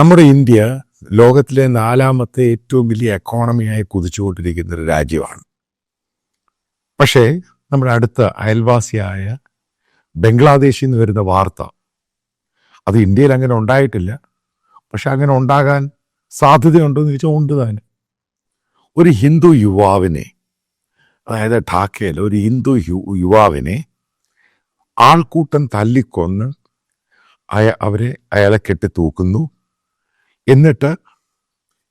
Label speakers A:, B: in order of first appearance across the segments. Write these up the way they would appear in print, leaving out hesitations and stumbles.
A: നമ്മുടെ ഇന്ത്യ ലോകത്തിലെ 4ാമത്തെ ഏറ്റവും വലിയ എക്കോണമിയായി കുതിച്ചുകൊണ്ടിരിക്കുന്ന ഒരു രാജ്യമാണ്. പക്ഷേ നമ്മുടെ അടുത്ത അയൽവാസിയായ ബംഗ്ലാദേശിൽ നിന്ന് വരുന്ന വാർത്ത, അത് ഇന്ത്യയിൽ അങ്ങനെ ഉണ്ടായിട്ടില്ല, പക്ഷെ അങ്ങനെ ഉണ്ടാകാൻ സാധ്യതയുണ്ടോ എന്ന് ചോദിച്ചാൽ ഉണ്ട് താനും. ഒരു ഹിന്ദു യുവാവിനെ, അതായത് ഢാക്കയിൽ ഒരു ഹിന്ദു യുവാവിനെ ആൾക്കൂട്ടം തല്ലിക്കൊന്ന് അയാളെ കെട്ടി തൂക്കുന്നു. എന്നിട്ട്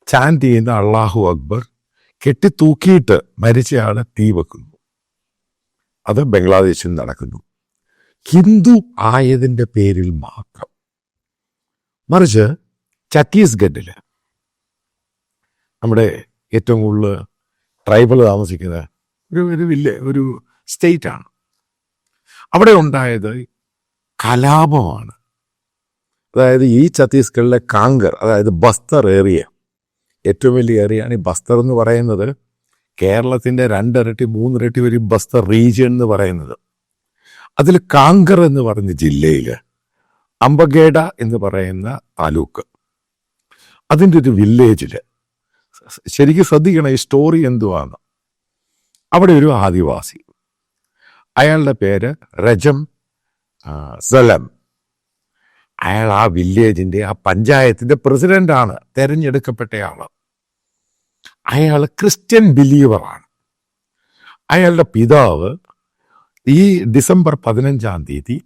A: ചാൻറ്റ് ചെയ്യുന്ന അള്ളാഹു അക്ബർ, കെട്ടി തൂക്കിയിട്ട് മരിച്ചയാളെ തീ വെക്കുന്നു. അത് ബംഗ്ലാദേശിൽ നടക്കുന്നു. ഹിന്ദു ആയതിൻ്റെ പേരിൽ മാത്രം. മറിച്ച് ഛത്തീസ്ഗഡിൽ, നമ്മുടെ ഏറ്റവും കൂടുതൽ ട്രൈബൽ താമസിക്കുന്ന ഒരു സ്റ്റേറ്റാണ്, അവിടെ ഉണ്ടായത് കലാപമാണ്. അതായത് ഈ ഛത്തീസ്ഗഡിലെ കാങ്കർ, അതായത് ബസ്തർ ഏരിയ, ഏറ്റവും വലിയ ഏരിയയാണ് ഈ ബസ്തർ എന്ന് പറയുന്നത്. കേരളത്തിൻ്റെ 2 ഇരട്ടി 3 ഇരട്ടി വരും ബസ്തർ റീജിയൻ എന്ന് പറയുന്നത്. അതിൽ കാങ്കർ എന്ന് പറഞ്ഞ ജില്ലയിൽ അംബഗേഡ എന്ന് പറയുന്ന താലൂക്ക്, അതിൻ്റെ ഒരു വില്ലേജിൽ, ശരിക്കും ശ്രദ്ധിക്കണം ഈ സ്റ്റോറി എന്തുവാണ്. അവിടെ ഒരു ആദിവാസി, അയാളുടെ പേര് രജം സലം. അയാൾ ആ വില്ലേജിൻ്റെ, ആ പഞ്ചായത്തിൻ്റെ പ്രസിഡൻ്റാണ്, തെരഞ്ഞെടുക്കപ്പെട്ടയാൾ. അയാൾ ക്രിസ്ത്യൻ ബിലീവറാണ്. അയാളുടെ പിതാവ് ഈ ഡിസംബർ 15-ാം തീയതി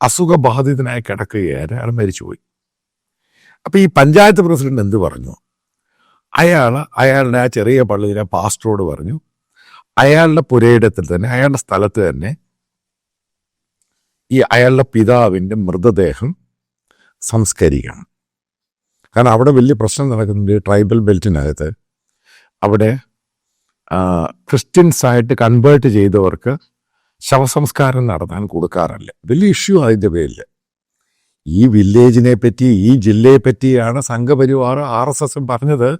A: അസുഖബാധിതനായി കിടക്കുകയായിരുന്നു. അയാൾ മരിച്ചുപോയി. അപ്പം ഈ പഞ്ചായത്ത് പ്രസിഡന്റ് എന്ത് പറഞ്ഞു? അയാളുടെ ആ ചെറിയ പള്ളിയിലെ പാസ്റ്ററോട് പറഞ്ഞു, അയാളുടെ പുരയിടത്തിൽ തന്നെ, അയാളുടെ സ്ഥലത്ത് തന്നെ അയാളുടെ പിതാവിൻ്റെ മൃതദേഹം സംസ്കരിക്കണം. കാരണം അവിടെ വലിയ പ്രശ്നം നടക്കുന്നുണ്ട്. ട്രൈബൽ ബെൽറ്റിനകത്ത് അവിടെ ക്രിസ്ത്യൻസായിട്ട് കൺവേർട്ട് ചെയ്തവർക്ക് ശവസംസ്കാരം നടത്താൻ കൊടുക്കാറില്ല. വലിയ ഇഷ്യൂ അതിൻ്റെ പേരിൽ. ഈ വില്ലേജിനെ പറ്റി, ഈ ജില്ലയെ പറ്റിയാണ് സംഘപരിവാർ RSS പറഞ്ഞത്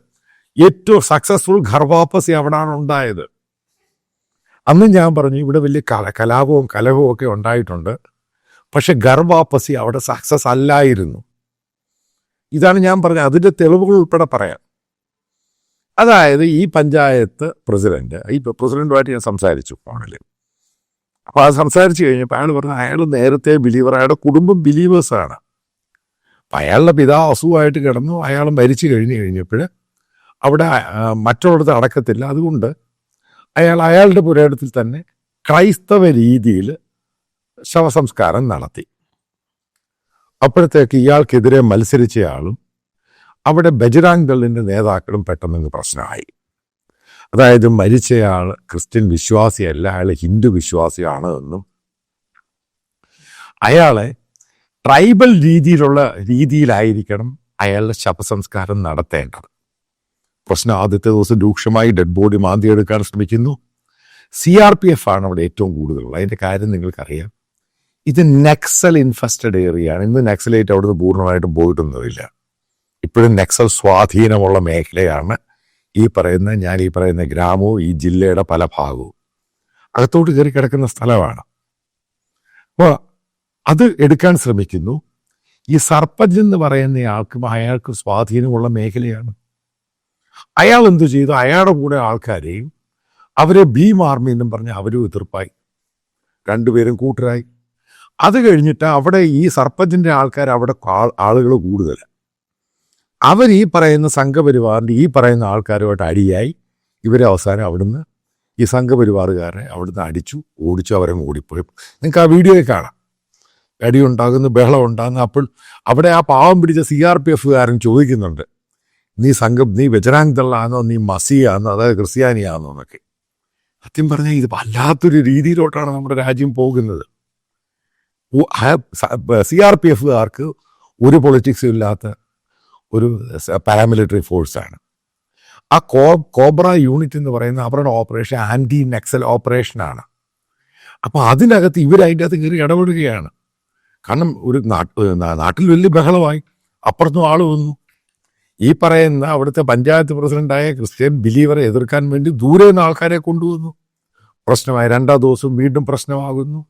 A: ഏറ്റവും സക്സസ്ഫുൾ ഘർവാപ്പസി അവിടെയാണ് ഉണ്ടായത്. അന്ന് ഞാൻ പറഞ്ഞു ഇവിടെ വലിയ കലാപവും കലഹവും ഒക്കെ ഉണ്ടായിട്ടുണ്ട്, പക്ഷെ ഘർവാപ്പസി അവിടെ സക്സസ് അല്ലായിരുന്നു. ഇതാണ് ഞാൻ പറഞ്ഞത്. അതിൻ്റെ തെളിവുകൾ ഉൾപ്പെടെ പറയാം. അതായത് ഈ പഞ്ചായത്ത് പ്രസിഡന്റുമായിട്ട് ഞാൻ സംസാരിച്ചു ഫോണിൽ. അപ്പോൾ അത് സംസാരിച്ച് കഴിഞ്ഞപ്പോൾ അയാൾ പറഞ്ഞു അയാൾ നേരത്തെ ബിലീവർ, അയാളുടെ കുടുംബം ബിലീവേഴ്സാണ്. അപ്പം അയാളുടെ പിതാവ് അസുഖമായിട്ട് കിടന്നു, അയാൾ മരിച്ചു കഴിഞ്ഞപ്പോൾ അവിടെ മറ്റുള്ളിടത്ത് അടക്കത്തില്ല. അതുകൊണ്ട് അയാളുടെ പുരയിടത്തിൽ തന്നെ ക്രൈസ്തവ രീതിയിൽ ശവസംസ്കാരം നടത്തി. അപ്പോഴത്തേക്ക് ഇയാൾക്കെതിരെ മത്സരിച്ചയാളും അവിടെ ബജ്റാംഗ് ദളിൻ്റെ നേതാക്കളും പെട്ടെന്ന് പ്രശ്നമായി. അതായത് മരിച്ചയാൾ ക്രിസ്ത്യൻ വിശ്വാസിയല്ല, അയാൾ ഹിന്ദു വിശ്വാസിയാണ് എന്നും അയാളെ ട്രൈബൽ രീതിയിലായിരിക്കണം അയാളുടെ ശവസംസ്കാരം നടത്തേണ്ടത്. പ്രശ്നം ആദ്യത്തെ ദിവസം രൂക്ഷമായി. ഡെഡ് ബോഡി മാന്തിയെടുക്കാൻ ശ്രമിക്കുന്നു. CRPF ആണ് അവിടെ ഏറ്റവും കൂടുതലുള്ളത്. അതിൻ്റെ കാര്യം നിങ്ങൾക്കറിയാം. ഇത് നക്സൽ ഇൻഫെസ്റ്റഡ് ഏരിയയാണ്. ഇന്ന് നക്സലേറ്റ് അവിടുന്ന് പൂർണ്ണമായിട്ടും പോയിട്ടൊന്നുമില്ല. ഇപ്പോഴും നക്സൽ സ്വാധീനമുള്ള മേഖലയാണ് ഈ പറയുന്ന ഗ്രാമവും ഈ ജില്ലയുടെ പല ഭാഗവും. അകത്തോട്ട് കയറി കിടക്കുന്ന സ്ഥലമാണ്. അപ്പോൾ അത് എടുക്കാൻ ശ്രമിക്കുന്നു. ഈ സർപ്പഞ്ച് എന്ന് പറയുന്ന അയാൾക്ക് സ്വാധീനമുള്ള മേഖലയാണ്. അയാൾ എന്തു ചെയ്തു? അയാളുടെ കൂടെ ആൾക്കാരെയും അവരെ ഭീം ആർമി എന്നും പറഞ്ഞ് അവരും എതിർപ്പായി. രണ്ടുപേരും കൂട്ടരായി. അത് കഴിഞ്ഞിട്ട് അവിടെ ഈ സർപ്പഞ്ചിൻ്റെ ആൾക്കാർ, അവിടെ ആളുകൾ കൂടുതൽ, അവർ ഈ പറയുന്ന സംഘപരിവാറിൻ്റെ ഈ പറയുന്ന ആൾക്കാരുമായിട്ട് അടിയായി. ഇവരെ അവസാനം അവിടുന്ന് ഈ സംഘപരിവാറുകാരെ അവിടുന്ന് ഓടിച്ചു, അവരെ ഓടിപ്പോയി. നിങ്ങൾക്ക് ആ വീഡിയോയിൽ കാണാം. അടിയുണ്ടാകുന്നു, ബഹളം ഉണ്ടാകുന്നു. അപ്പോൾ അവിടെ ആ പാവം പിടിച്ച CRPFകാരൻ ചോദിക്കുന്നുണ്ട്, നീ ബജ്റാംഗ് ദളാണോ, നീ മസിയാണോ, അതായത് ക്രിസ്ത്യാനിയാണോ എന്നൊക്കെ. സത്യം പറഞ്ഞാൽ ഇത് വല്ലാത്തൊരു രീതിയിലോട്ടാണ് നമ്മുടെ രാജ്യം പോകുന്നത്. CRPFകാർക്ക് ഒരു പൊളിറ്റിക്സും ഇല്ലാത്ത ഒരു പാരാമിലിറ്ററി ഫോഴ്സാണ്. ആ കോബ്ര യൂണിറ്റ് എന്ന് പറയുന്ന അവരുടെ ഓപ്പറേഷൻ ആൻറ്റി നക്സൽ ഓപ്പറേഷനാണ്. അപ്പോൾ അതിനകത്ത് ഇവരതിൻ്റെ അകത്ത് കയറി ഇടപെടുകയാണ്. കാരണം ഒരു നാട്ടിൽ വലിയ ബഹളമായി. അപ്പുറത്തും ആൾ വന്നു. ഈ പറയുന്ന അവിടുത്തെ പഞ്ചായത്ത് പ്രസിഡന്റായ ക്രിസ്ത്യൻ ബിലീവറെ എതിർക്കാൻ വേണ്ടി ദൂരെ നിന്ന് ആൾക്കാരെ കൊണ്ടുവന്നു. പ്രശ്നമായി. 2ാം ദിവസം വീണ്ടും പ്രശ്നമാകുന്നു.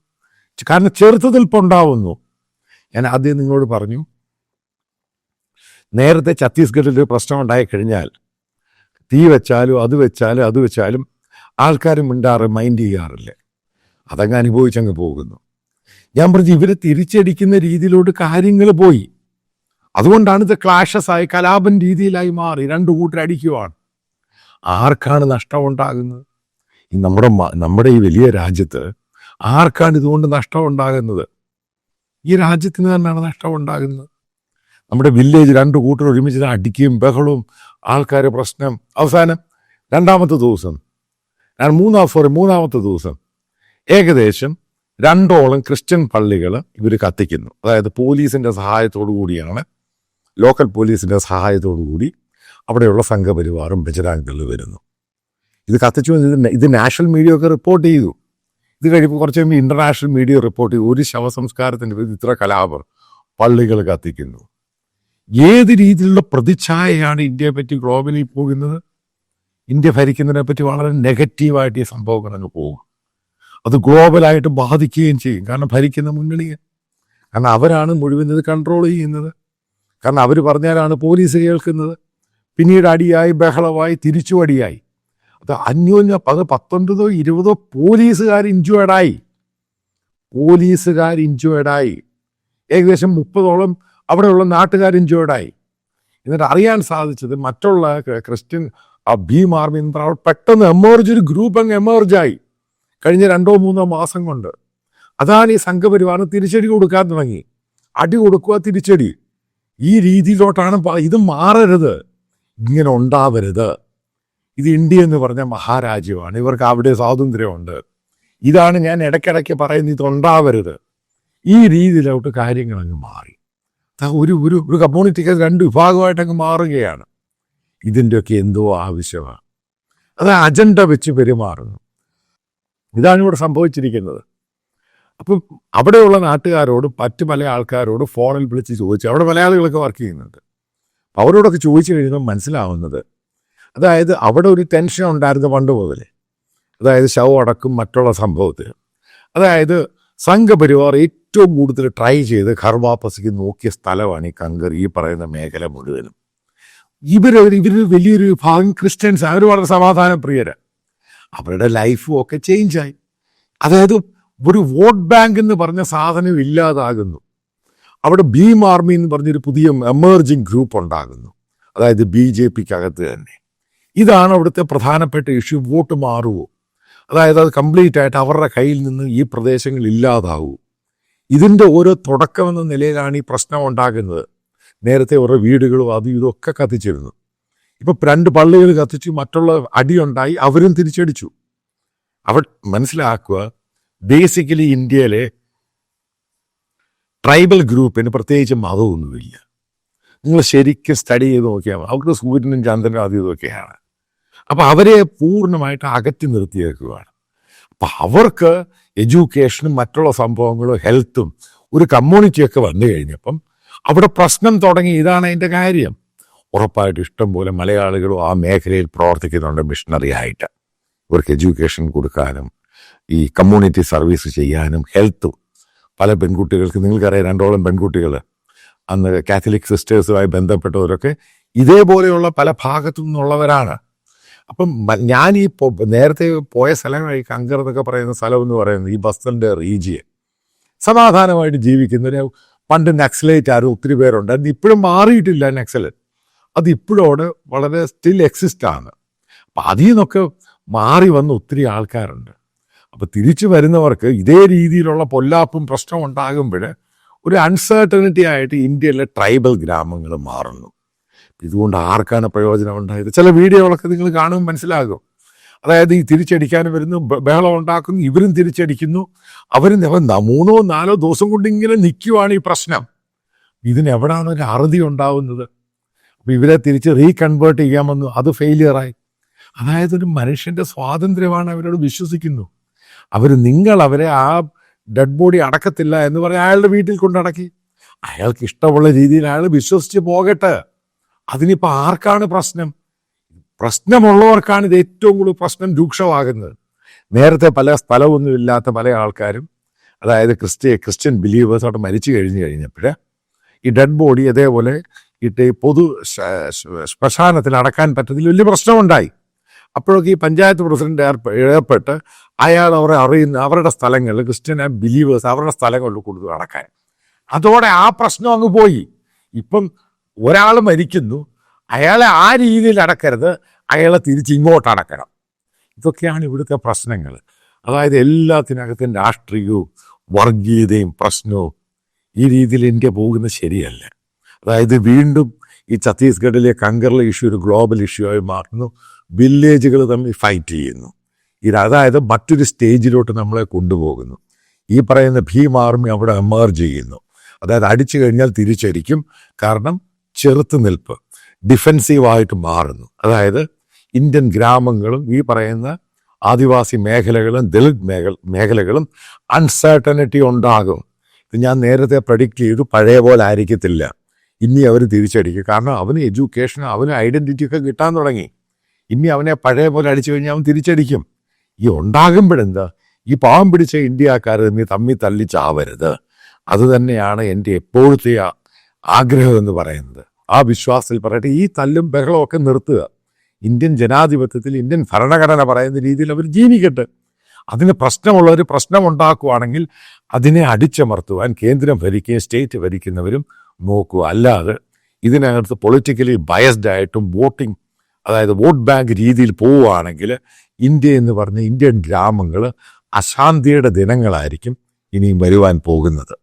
A: കാരണം ചെറുത്തുനിൽപ്പുണ്ടാവുന്നു. ഞാൻ ആദ്യം നിങ്ങളോട് പറഞ്ഞു, നേരത്തെ ഛത്തീസ്ഗഡിൽ ഒരു പ്രശ്നം ഉണ്ടായി കഴിഞ്ഞാൽ തീ വെച്ചാലും അത് വെച്ചാലും ആൾക്കാർ മൈൻഡ് ചെയ്യാറില്ല. അതങ്ങ് അനുഭവിച്ചങ്ങ് പോകുന്നു. ഞാൻ പറഞ്ഞു ഇവരെ തിരിച്ചടിക്കുന്ന രീതിയിലോട്ട് കാര്യങ്ങൾ പോയി. അതുകൊണ്ടാണ് ഇത് ക്ലാഷസ് ആയി കലാപൻ രീതിയിലായി മാറി. രണ്ടു കൂട്ടരടിക്കുവാണ്. ആർക്കാണ് നഷ്ടം ഉണ്ടാകുന്നത്? നമ്മുടെ ഈ വലിയ രാജ്യത്ത് ആർക്കാണ് ഇതുകൊണ്ട് നഷ്ടം ഉണ്ടാകുന്നത്? ഈ രാജ്യത്തിന് തന്നെയാണ് നഷ്ടം ഉണ്ടാകുന്നത്. നമ്മുടെ വില്ലേജ് രണ്ടു കൂട്ടർ ഒരുമിച്ച് അടിക്കുകയും ബഹളവും ആൾക്കാർ പ്രശ്നം. അവസാനം മൂന്നാമത്തെ ദിവസം ഏകദേശം 2 ക്രിസ്ത്യൻ പള്ളികൾ ഇവർ കത്തിക്കുന്നു. അതായത് പോലീസിന്റെ സഹായത്തോടു കൂടിയാണ്, ലോക്കൽ പോലീസിന്റെ സഹായത്തോടു കൂടി അവിടെയുള്ള സംഘപരിവാറും ബജരാങ്കളും വരുന്നു. ഇത് കത്തിച്ചു. ഇത് നാഷണൽ മീഡിയ ഒക്കെ റിപ്പോർട്ട് ചെയ്തു. ഇത് കഴിയുമ്പോൾ കുറച്ച് കഴിയുമ്പോൾ ഇന്റർനാഷണൽ മീഡിയ റിപ്പോർട്ട് ചെയ്തു. ഒരു ശവസംസ്കാരത്തിന്റെ പേരിൽ ഇത്ര കലാപം, പള്ളികൾ കത്തിക്കുന്നു. ഏത് രീതിയിലുള്ള പ്രതിച്ഛായയാണ് ഇന്ത്യയെ പറ്റി ഗ്ലോബലിൽ പോകുന്നത്? ഇന്ത്യ ഭരിക്കുന്നതിനെ പറ്റി വളരെ നെഗറ്റീവായിട്ട് ഈ സംഭവങ്ങൾ അങ്ങ് പോകും. അത് ഗ്ലോബലായിട്ട് ബാധിക്കുകയും ചെയ്യും. കാരണം ഭരിക്കുന്ന മുന്നണിയെ, കാരണം അവരാണ് മുഴുവൻ ഇത് കൺട്രോൾ ചെയ്യുന്നത്. കാരണം അവർ പറഞ്ഞാലാണ് പോലീസ് കേൾക്കുന്നത്. പിന്നീട് അടിയായി, ബഹളമായി, തിരിച്ചു അടിയായി. അത് 19-20 പോലീസുകാർ ഇഞ്ചുവേർഡായി. ഏകദേശം 30 അവിടെയുള്ള നാട്ടുകാർ ഇഞ്ചുവേർഡായി. എന്നിട്ട് അറിയാൻ സാധിച്ചത് മറ്റുള്ള ക്രിസ്ത്യൻ ഭീം ആർമി പെട്ടെന്ന് ഒരു ഗ്രൂപ്പ് അങ്ങ് എമേർജായി കഴിഞ്ഞ 2-3 മാസം കൊണ്ട്. അതാണ് ഈ സംഘപരിവാറിന് തിരിച്ചടി കൊടുക്കാൻ തുടങ്ങി. അടി കൊടുക്കുക, തിരിച്ചടി. ഈ രീതിയിലോട്ടാണ്. ഇത് മാറരുത്, ഇങ്ങനെ ഉണ്ടാവരുത്. ഇത് ഇന്ത്യ എന്ന് പറഞ്ഞ മഹാരാജ്യമാണ്. ഇവർക്ക് അവിടെ സ്വാതന്ത്ര്യമുണ്ട്. ഇതാണ് ഞാൻ ഇടയ്ക്കിടയ്ക്ക് പറയുന്നത്, ഇതുണ്ടാവരുത്. ഈ രീതിയിലോട്ട് കാര്യങ്ങൾ അങ്ങ് മാറി. ഒരു കമ്മ്യൂണിറ്റിക്ക് 2 വിഭാഗമായിട്ട് അങ്ങ് മാറുകയാണ്. ഇതിൻ്റെയൊക്കെ എന്തോ ആവശ്യമാണ്. അത് അജണ്ട വെച്ച് പെരുമാറുന്നു. ഇതാണ് ഇവിടെ സംഭവിച്ചിരിക്കുന്നത്. അപ്പം അവിടെയുള്ള നാട്ടുകാരോട് മറ്റു പല ആൾക്കാരോട് ഫോണിൽ വിളിച്ച് ചോദിച്ചു. അവിടെ മലയാളികളൊക്കെ വർക്ക് ചെയ്യുന്നുണ്ട്. അപ്പം അവരോടൊക്കെ ചോദിച്ചു കഴിയുമ്പോൾ മനസ്സിലാവുന്നത്, അതായത് അവിടെ ഒരു ടെൻഷൻ ഉണ്ടായിരുന്നു പണ്ട് മുതലേ. അതായത് ശവം അടക്കം മറ്റുള്ള സംഭവത്തിൽ. അതായത് സംഘപരിവാർ ഏറ്റവും കൂടുതൽ ട്രൈ ചെയ്ത് ഘർ വാപ്പസിക്ക് നോക്കിയ സ്ഥലമാണ് ഈ കങ്കർ, ഈ പറയുന്ന മേഖല മുഴുവനും. ഇവർ വലിയൊരു വിഭാഗം ക്രിസ്ത്യൻസ്, അവർ വളരെ സമാധാനപ്രിയര്. അവരുടെ ലൈഫും ഒക്കെ ചേഞ്ചായി. അതായത് ഒരു വോട്ട് ബാങ്ക് എന്ന് പറഞ്ഞ സാധനം ഇല്ലാതാകുന്നു. അവിടെ ഭീം ആർമി എന്ന് പറഞ്ഞൊരു പുതിയ എമേർജിങ് ഗ്രൂപ്പ് ഉണ്ടാകുന്നു. അതായത് BJPക്കകത്ത് തന്നെ. ഇതാണ് അവിടുത്തെ പ്രധാനപ്പെട്ട ഇഷ്യൂ. വോട്ട് മാറുമോ? അതായത് അത് കംപ്ലീറ്റ് ആയിട്ട് അവരുടെ കയ്യിൽ നിന്ന് ഈ പ്രദേശങ്ങൾ ഇല്ലാതാവൂ. ഇതിൻ്റെ ഓരോ തുടക്കമെന്ന നിലയിലാണ് ഈ പ്രശ്നം ഉണ്ടാകുന്നത്. നേരത്തെ ഓരോ വീടുകളും അതും ഇതൊക്കെ കത്തിച്ചിരുന്നു. ഇപ്പം 2 പള്ളികൾ കത്തിച്ചു, മറ്റുള്ള അടിയുണ്ടായി, അവരും തിരിച്ചടിച്ചു. മനസ്സിലാക്കുക, ബേസിക്കലി ഇന്ത്യയിലെ ട്രൈബൽ ഗ്രൂപ്പിന് പ്രത്യേകിച്ച് മതമൊന്നുമില്ല. നിങ്ങൾ ശരിക്കും സ്റ്റഡി ചെയ്ത് നോക്കിയാൽ അവർക്ക് സൂര്യനും ചന്ദ്രനും അതും ഇതൊക്കെയാണ്. അപ്പം അവരെ പൂർണ്ണമായിട്ട് അകറ്റി നിർത്തിയേക്കുകയാണ്. അപ്പം അവർക്ക് എഡ്യൂക്കേഷനും മറ്റുള്ള സംഭവങ്ങളും ഹെൽത്തും ഒരു കമ്മ്യൂണിറ്റിയൊക്കെ വന്നു കഴിഞ്ഞപ്പം അവിടെ പ്രശ്നം തുടങ്ങി. ഇതാണ് അതിൻ്റെ കാര്യം. ഉറപ്പായിട്ട് ഇഷ്ടം പോലെ മലയാളികളും ആ മേഖലയിൽ പ്രവർത്തിക്കുന്നുണ്ട് മിഷണറി ആയിട്ട്. ഇവർക്ക് എഡ്യൂക്കേഷൻ കൊടുക്കാനും ഈ കമ്മ്യൂണിറ്റി സർവീസ് ചെയ്യാനും ഹെൽത്തും. പല പെൺകുട്ടികൾക്ക്, നിങ്ങൾക്കറിയാം, 2 പെൺകുട്ടികൾ അന്ന് കാത്തലിക് സിസ്റ്റേഴ്സുമായി ബന്ധപ്പെട്ടവരൊക്കെ ഇതേപോലെയുള്ള പല ഭാഗത്തു നിന്നുള്ളവരാണ്. അപ്പം ഞാൻ ഈ നേരത്തെ പോയ സ്ഥലമായി കങ്കർ എന്നൊക്കെ പറയുന്ന സ്ഥലം എന്ന് പറയുന്നത് ഈ ബസ്തറിൻ്റെ റീജിയൻ സമാധാനമായിട്ട് ജീവിക്കുന്നവർ. പണ്ട് നക്സലേറ്റ് ആരും ഒത്തിരി പേരുണ്ട്. അത് ഇപ്പോഴും മാറിയിട്ടില്ല നക്സലേറ്റ്. അത് ഇപ്പോഴും അവിടെ വളരെ സ്റ്റിൽ എക്സിസ്റ്റ് ആണ്. അപ്പം അതിൽ നിന്നൊക്കെ മാറി വന്ന ഒത്തിരി ആൾക്കാരുണ്ട്. അപ്പം തിരിച്ചു വരുന്നവർക്ക് ഇതേ രീതിയിലുള്ള പൊല്ലാപ്പും പ്രശ്നം ഉണ്ടാകുമ്പോൾ ഒരു അൺസർട്ടനിറ്റി ആയിട്ട് ഇന്ത്യയിലെ ട്രൈബൽ ഗ്രാമങ്ങൾ മാറുന്നു. ഇതുകൊണ്ട് ആർക്കാണ് പ്രയോജനം ഉണ്ടായത്? ചില വീഡിയോകളൊക്കെ നിങ്ങൾ കാണുമ്പോൾ മനസ്സിലാകും. അതായത് ഈ തിരിച്ചടിക്കാനും വരുന്നു, ബഹളം ഉണ്ടാക്കുന്നു, ഇവരും തിരിച്ചടിക്കുന്നു. അവരും 3-4 ദിവസം കൊണ്ട് ഇങ്ങനെ നിൽക്കുവാണ് ഈ പ്രശ്നം. ഇതിനെവിടാണ് ഒരു അറുതി ഉണ്ടാവുന്നത്? അപ്പം ഇവരെ തിരിച്ച് റീകൺവേർട്ട് ചെയ്യാമെന്നു, അത് ഫെയിലിയറായി. അതായത് ഒരു മനുഷ്യൻ്റെ സ്വാതന്ത്ര്യമാണ് അവരോട് വിശ്വസിക്കുന്നു. അവരെ ആ ഡെഡ് ബോഡി അടക്കത്തില്ല എന്ന് പറഞ്ഞ് അയാളുടെ വീട്ടിൽ കൊണ്ടടക്കി. അയാൾക്ക് ഇഷ്ടമുള്ള രീതിയിൽ അയാൾ വിശ്വസിച്ച് പോകട്ടെ. അതിനിപ്പോൾ ആർക്കാണ് പ്രശ്നം? പ്രശ്നമുള്ളവർക്കാണ് ഇത് ഏറ്റവും കൂടുതൽ പ്രശ്നം രൂക്ഷമാകുന്നത്. നേരത്തെ പല സ്ഥലമൊന്നും ഇല്ലാത്ത പല ആൾക്കാരും, അതായത് ക്രിസ്ത്യൻ ബിലീവേഴ്സ് അവിടെ മരിച്ചു കഴിഞ്ഞപ്പോൾ ഈ ഡെഡ് ബോഡി അതേപോലെ ഇട്ട് ഈ പൊതു ശ്മശാനത്തിൽ അടക്കാൻ പറ്റത്തിൽ വലിയ പ്രശ്നമുണ്ടായി. അപ്പോഴൊക്കെ ഈ പഞ്ചായത്ത് പ്രസിഡന്റ് ഏർപ്പെട്ട് അയാൾ അവരെ അറിയുന്ന അവരുടെ സ്ഥലങ്ങളിൽ ക്രിസ്ത്യൻ ബിലീവേഴ്സ് അവരുടെ സ്ഥലങ്ങളിൽ കൊടുത്തു അടക്കാൻ. അതോടെ ആ പ്രശ്നം അങ്ങ് പോയി. ഇപ്പം ഒരാൾ മരിക്കുന്നു, അയാളെ ആ രീതിയിൽ അടക്കരുത്, അയാളെ തിരിച്ച് ഇങ്ങോട്ട് അടക്കണം. ഇതൊക്കെയാണ് ഇവിടുത്തെ പ്രശ്നങ്ങൾ. അതായത് എല്ലാത്തിനകത്തും രാഷ്ട്രീയവും വർഗീയതയും പ്രശ്നവും ഈ രീതിയിൽ ഇന്ത്യ പോകുന്നത് ശരിയല്ല. അതായത് വീണ്ടും ഈ ഛത്തീസ്ഗഡിലെ കങ്കറിലെ ഇഷ്യൂ ഒരു ഗ്ലോബൽ ഇഷ്യൂ ആയി മാറുന്നു. വില്ലേജുകൾ തമ്മിൽ ഫൈറ്റ് ചെയ്യുന്നു. അതായത് മറ്റൊരു സ്റ്റേജിലോട്ട് നമ്മളെ കൊണ്ടുപോകുന്നു. ഈ പറയുന്ന ഭീം ആർമി അവിടെ എമേർജ് ചെയ്യുന്നു. അതായത് അടിച്ചു കഴിഞ്ഞാൽ തിരിച്ചടിക്കും. കാരണം ചെറുത്തുനിൽപ്പ് ഡിഫെൻസീവായിട്ട് മാറുന്നു. അതായത് ഇന്ത്യൻ ഗ്രാമങ്ങളും ഈ പറയുന്ന ആദിവാസി മേഖലകളും ദളിത് മേഖലകളും അൺസർട്ടനിറ്റി ഉണ്ടാകും. ഇത് ഞാൻ നേരത്തെ പ്രഡിക്റ്റ് ചെയ്തു. പഴയ പോലെ ആയിരിക്കത്തില്ല. ഇനി അവർ തിരിച്ചടിക്കും. കാരണം അവന് എഡ്യൂക്കേഷൻ, അവന് ഐഡൻറ്റിറ്റി ഒക്കെ കിട്ടാൻ തുടങ്ങി. ഇനി അവനെ പഴയ പോലെ അടിച്ചു കഴിഞ്ഞാൽ അവൻ തിരിച്ചടിക്കും. ഈ ഉണ്ടാകുമ്പോഴെന്താ ഈ പാവം പിടിച്ച ഇന്ത്യക്കാർ തമ്മിൽ തല്ലിച്ചാവരുത്. അതുതന്നെയാണ് എൻ്റെ എപ്പോഴത്തെ ആഗ്രഹം എന്ന് പറയുന്നത്. ആ വിശ്വാസത്തിൽ പറയട്ടെ, ഈ തല്ലും ബഹളവും ഒക്കെ നിർത്തുക. ഇന്ത്യൻ ജനാധിപത്യത്തിൽ ഇന്ത്യൻ ഭരണഘടന പറയുന്ന രീതിയിൽ അവർ ജീവിക്കട്ടെ. അതിന് പ്രശ്നമുള്ളവർ പ്രശ്നമുണ്ടാക്കുവാണെങ്കിൽ അതിനെ അടിച്ചമർത്തുവാൻ കേന്ദ്രം ഭരിക്കുകയും സ്റ്റേറ്റ് ഭരിക്കുന്നവരും നോക്കുക. അല്ലാതെ ഇതിനകത്ത് പൊളിറ്റിക്കലി ബയസ്ഡ് ആയിട്ടും വോട്ടിംഗ്, അതായത് വോട്ട് ബാങ്ക് രീതിയിൽ പോവുകയാണെങ്കിൽ ഇന്ത്യ എന്ന് പറഞ്ഞ ഇന്ത്യൻ ഗ്രാമങ്ങൾ അശാന്തിയുടെ ദിനങ്ങളായിരിക്കും ഇനിയും വരുവാൻ പോകുന്നത്.